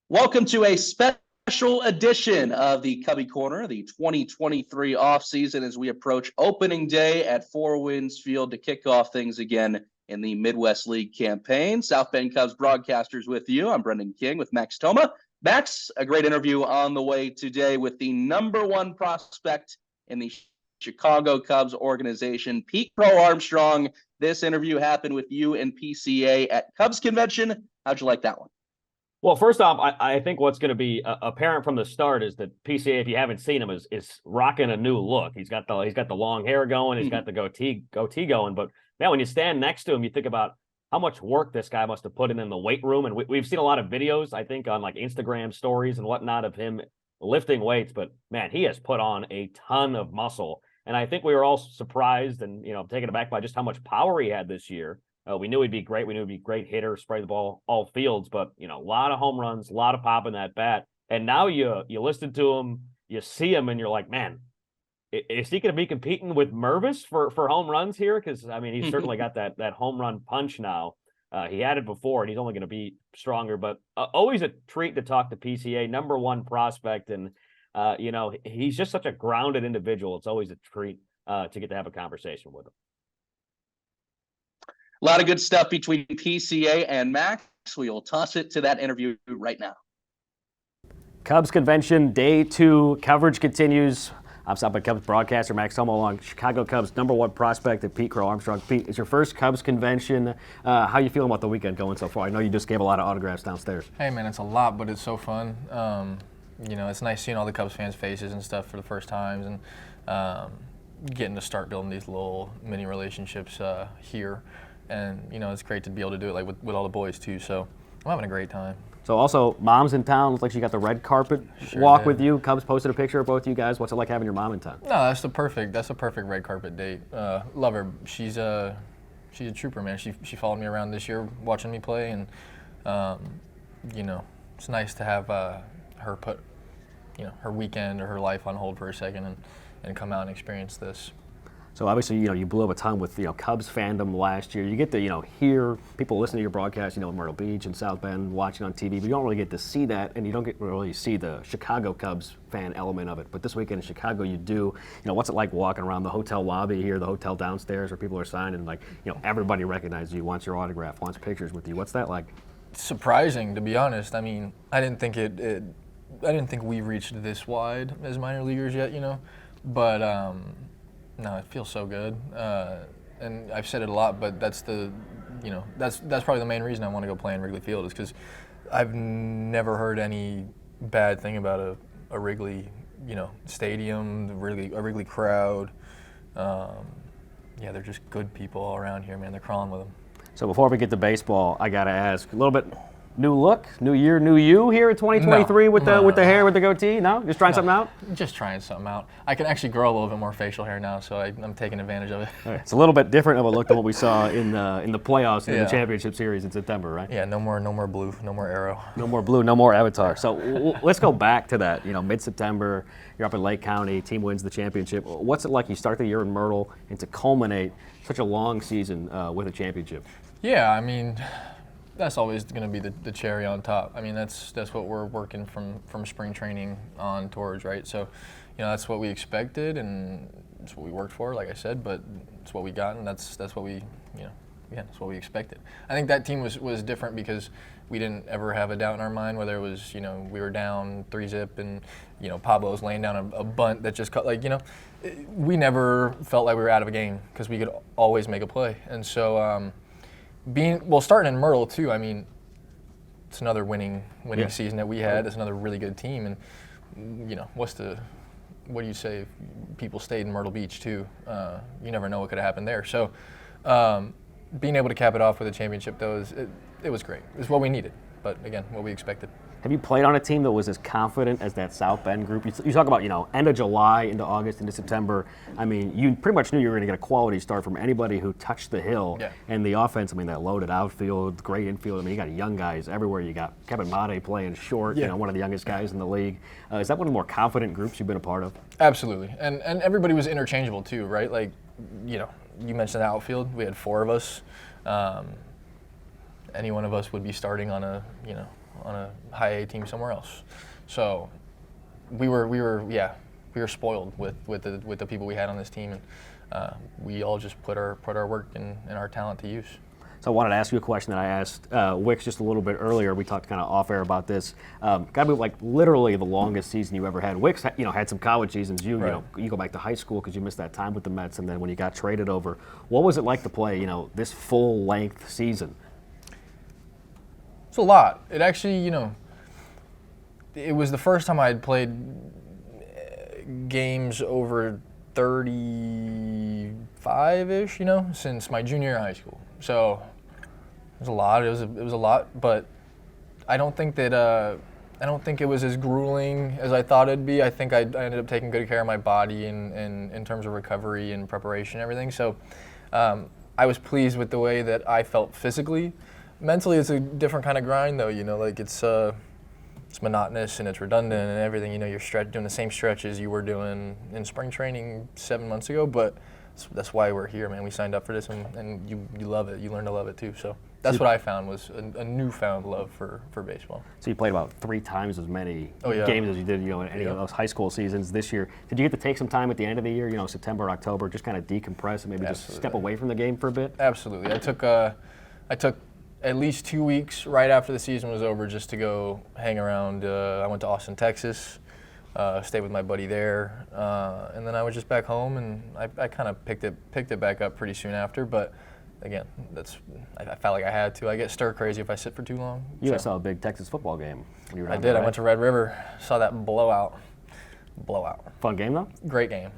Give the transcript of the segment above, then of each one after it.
Welcome to a special edition of the Cubbie Corner, the 2023 offseason as we approach opening day at Four Winds Field to kick off things again in the Midwest League campaign. South Bend Cubs broadcasters with you. I'm Brendan King with Max Toma. Max, a great interview on the way today with the number one prospect in the Chicago Cubs organization, Pete Crow-Armstrong. This interview happened with you and PCA at Cubs Convention. How'd you like that one? Well, first off, I think what's going to be apparent from the start is that PCA, if you haven't seen him, is rocking a new look. He's got the long hair going, he's got the goatee going. But man, when you stand next to him, you think about how much work this guy must have put in the weight room. And we've seen a lot of videos, I think, on like Instagram stories and whatnot of him lifting weights. But man, he has put on a ton of muscle. And I think we were all surprised and taken aback by just how much power he had this year. We knew he'd be great. We knew he'd be a great hitter, spray the ball all fields, but a lot of home runs, a lot of pop in that bat. And now you listen to him, you see him, and you're like, man, is he going to be competing with Mervis for home runs here? Because I mean, he's certainly got that home run punch now. He had it before, and he's only going to be stronger. But always a treat to talk to PCA, number one prospect, and he's just such a grounded individual. It's always a treat to get to have a conversation with him. A lot of good stuff between PCA and Max. We will toss it to that interview right now. Cubs Convention, day 2. Coverage continues. I'm South Bend Cubs broadcaster Max Toma along Chicago Cubs number one prospect at Pete Crow-Armstrong. Pete, it's your first Cubs Convention. How you feeling about the weekend going so far? I know you just gave a lot of autographs downstairs. Hey, man, it's a lot, but it's so fun. It's nice seeing all the Cubs fans' faces and stuff for the first times and getting to start building these little mini relationships here. And, it's great to be able to do it with all the boys, too. So I'm having a great time. So also, mom's in town. Looks like she got the red carpet walk with you. Cubs posted a picture of both you guys. What's it like having your mom in town? No, that's a perfect red carpet date. Love her. She's a trooper, man. She followed me around this year watching me play. And, it's nice to have her put, her weekend or her life on hold for a second and come out and experience this. So obviously, you blew up a ton with, Cubs fandom last year. You get to, hear people listen to your broadcast, in Myrtle Beach and South Bend, watching on TV, but you don't really get to see that, and you don't get to really see the Chicago Cubs fan element of it. But this weekend in Chicago, you do. What's it like walking around the hotel lobby here, the hotel downstairs, where people are signing, everybody recognizes you, wants your autograph, wants pictures with you. What's that like? Surprising, to be honest. I mean, I didn't think I didn't think we reached this wide as minor leaguers yet, but. No, it feels so good, and I've said it a lot, but that's that's probably the main reason I want to go play in Wrigley Field is because I've never heard any bad thing about a Wrigley, stadium, a Wrigley crowd. They're just good people all around here, man. They're crawling with them. So before we get to baseball, I got to ask a little bit. New look, new year, new you here in 2023 with the hair, with the goatee? No? Just trying something out? Just trying something out. I can actually grow a little bit more facial hair now, so I'm taking advantage of it. Right. It's a little bit different of a look than what we saw in the playoffs in the championship series in September, right? Yeah, no more blue, no more arrow. No more blue, no more avatar. So let's go back to that. Mid-September, you're up in Lake County, team wins the championship. What's it like? You start the year in Myrtle, and to culminate such a long season with a championship? Yeah, I mean. That's always going to be the cherry on top. I mean, that's what we're working from spring training on towards, right? So, that's what we expected, and it's what we worked for, like I said. But it's what we got, and that's what we, that's what we expected. I think that team was different because we didn't ever have a doubt in our mind whether it was, we were down 3-zip, and Pablo's laying down a bunt that just cut, we never felt like we were out of a game because we could always make a play, and so. Starting in Myrtle too. I mean, it's another winning season that we had. It's another really good team, and what do you say if people stayed in Myrtle Beach too? You never know what could have happened there. So, being able to cap it off with a championship though it was great. It was what we needed, but again, what we expected. Have you played on a team that was as confident as that South Bend group? You talk about, end of July into August into September. I mean, you pretty much knew you were going to get a quality start from anybody who touched the hill. Yeah. And the offense, that loaded outfield, great infield. You got young guys everywhere. You got Kevin Made playing short, one of the youngest guys in the league. Is that one of the more confident groups you've been a part of? Absolutely. And everybody was interchangeable too, right? You mentioned the outfield. We had 4 of us. Any one of us would be starting on a on a high A team somewhere else. So we were spoiled with the people we had on this team, and we all just put our work and our talent to use. So I wanted to ask you a question that I asked Wicks just a little bit earlier. We talked kind of off air about this. Got to be like literally the longest season you ever had. Wicks, had some college seasons. You go back to high school because you missed that time with the Mets, and then when you got traded over, what was it like to play this full length season? It's a lot. It actually, it was the first time I had played games over 35-ish, since my junior year of high school. So it was a lot. It was a lot, but I don't think it was as grueling as I thought it'd be. I think I ended up taking good care of my body in terms of recovery and preparation and everything. So I was pleased with the way that I felt physically. Mentally, it's a different kind of grind, though. It's monotonous and it's redundant and everything. You're doing the same stretches you were doing in spring training 7 months ago, but that's why we're here, man. We signed up for this, and you love it. You learn to love it too. So that's what I found was a newfound love for baseball. So you played about 3 times as many games as you did, in any of those high school seasons this year. Did you get to take some time at the end of the year, September, October, just kind of decompress and maybe just step away from the game for a bit? Absolutely. I took at least 2 weeks right after the season was over just to go hang around. I went to Austin, Texas. Stayed with my buddy there, and then I was just back home, and I kind of picked it back up pretty soon after. But again, I felt like I had to. I get stir crazy if I sit for too long. You guys saw a big Texas football game when you were down I did. there, right? I went to Red River, saw that blowout. Fun game though. Great game.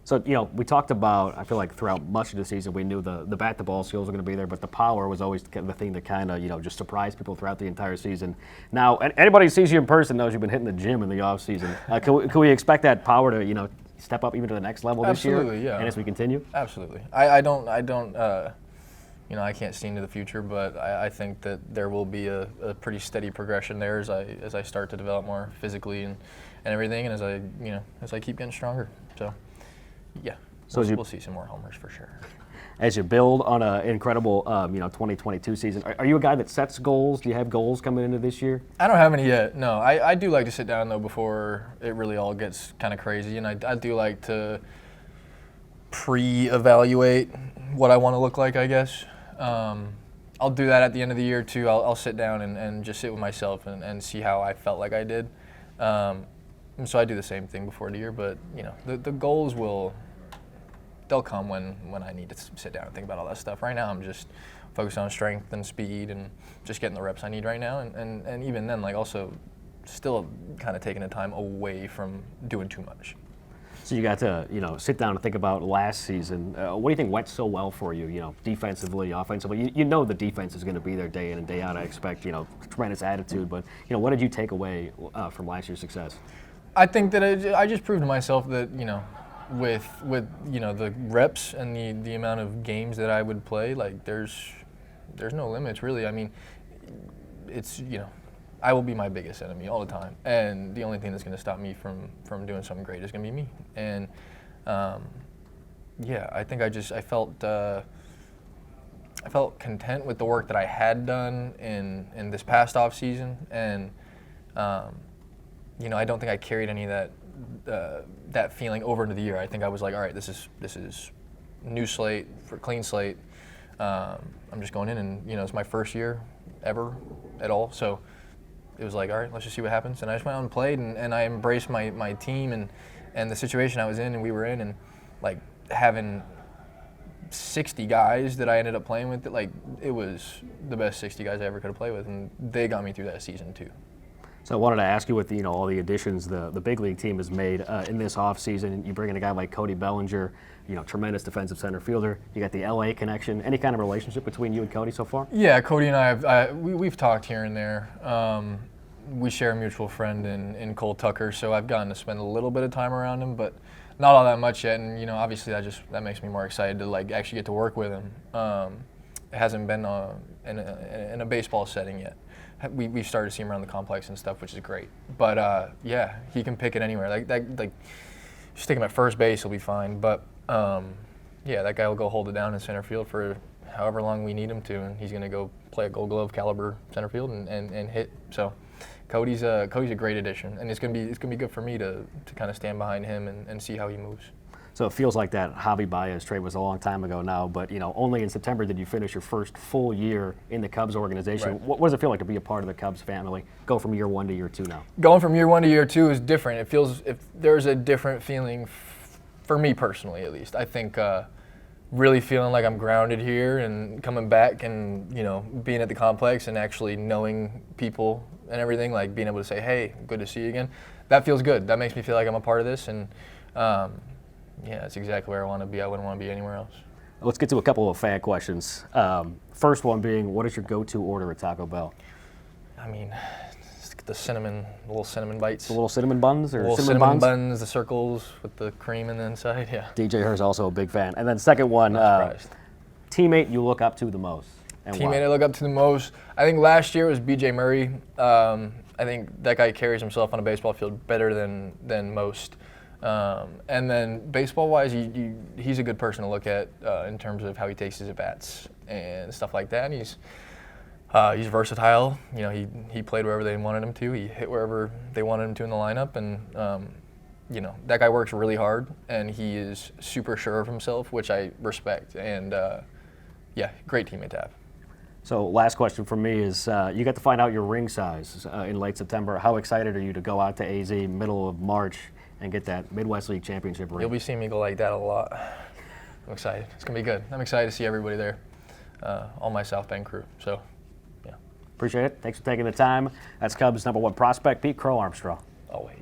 So, we talked about, I feel like throughout much of the season, we knew the bat-to-ball skills were going to be there, but the power was always the thing that kind of, just surprised people throughout the entire season. Now, anybody who sees you in person knows you've been hitting the gym in the off-season. Can we expect that power to, step up even to the next level this year? Absolutely, yeah. And as we continue? Absolutely. I can't see into the future, but I think that there will be a pretty steady progression there as I start to develop more physically and everything, and as I keep getting stronger. So. Yeah, so we'll see some more homers for sure. As you build on an incredible, 2022 season, are you a guy that sets goals? Do you have goals coming into this year? I don't have any yet. No, I do like to sit down though before it really all gets kind of crazy, and I do like to pre-evaluate what I want to look like, I guess. I'll do that at the end of the year too. I'll sit down and just sit with myself and see how I felt like I did. And so I do the same thing before the year, but the goals they'll come when I need to sit down and think about all that stuff. Right now I'm just focused on strength and speed and just getting the reps I need right now, and even then, also still kind of taking the time away from doing too much. So you got to, sit down and think about last season. What do you think went so well for you, defensively, offensively? You know the defense is going to be there day in and day out. I expect, tremendous attitude, but, what did you take away from last year's success? I think that I just proved to myself that, with the reps and the amount of games that I would play, there's no limits really. I mean, it's I will be my biggest enemy all the time, and the only thing that's going to stop me from doing something great is going to be me. And I think I felt content with the work that I had done in this past off season, and I don't think I carried any of that feeling over into the year. I think I was like, all right, this is new slate, for clean slate. I'm just going in, and it's my first year ever at all, so it was like, all right, let's just see what happens. And I just went out and played, and I embraced my team and the situation I was in and we were in, and having 60 guys that I ended up playing with, it was the best 60 guys I ever could have played with, and they got me through that season too. So I wanted to ask you, with all the additions the big league team has made in this offseason, you bring in a guy like Cody Bellinger, tremendous defensive center fielder. You got the LA connection. Any kind of relationship between you and Cody so far? Yeah, Cody and I we've talked here and there. We share a mutual friend in Cole Tucker, so I've gotten to spend a little bit of time around him, but not all that much yet. And obviously that makes me more excited to actually get to work with him. It hasn't been in a baseball setting yet. We've started to see him around the complex and stuff, which is great. But he can pick it anywhere. Just take him at first base, he'll be fine. But that guy will go hold it down in center field for however long we need him to, and he's going to go play a Gold Glove caliber center field and hit. So Cody's a great addition, and it's going to be good for me to kind of stand behind him and see how he moves. So it feels like that Javi Baez trade was a long time ago now, but only in September did you finish your first full year in the Cubs organization. Right. What does it feel like to be a part of the Cubs family? Go from year 1 to year 2 now. Going from year 1 to year 2 is different. It feels if there's a different feeling for me personally, at least. I think really feeling like I'm grounded here and coming back and being at the complex and actually knowing people and everything, like being able to say, hey, good to see you again. That feels good. That makes me feel like I'm a part of this, and yeah, that's exactly where I want to be. I wouldn't want to be anywhere else. Let's get to a couple of fan questions. First one being, what is your go-to order at Taco Bell? I mean, the little cinnamon bites. The little cinnamon buns or little cinnamon buns, the circles with the cream in the inside, yeah. DJ Herr's also a big fan. And then second one, teammate you look up to the most. And teammate why? I look up to the most. I think last year was BJ Murray. I think that guy carries himself on a baseball field better than most. And then baseball-wise, he's a good person to look at in terms of how he takes his at-bats and stuff like that. And he's versatile. He played wherever they wanted him to. He hit wherever they wanted him to in the lineup. And that guy works really hard, and he is super sure of himself, which I respect. And yeah, great teammate to have. So last question from me is, you got to find out your ring size in late September. How excited are you to go out to AZ middle of March and get that Midwest League Championship ring? You'll be seeing me go like that a lot. I'm excited. It's going to be good. I'm excited to see everybody there, all my South Bend crew. So, yeah. Appreciate it. Thanks for taking the time. That's Cubs #1 prospect, Pete Crow-Armstrong. Always.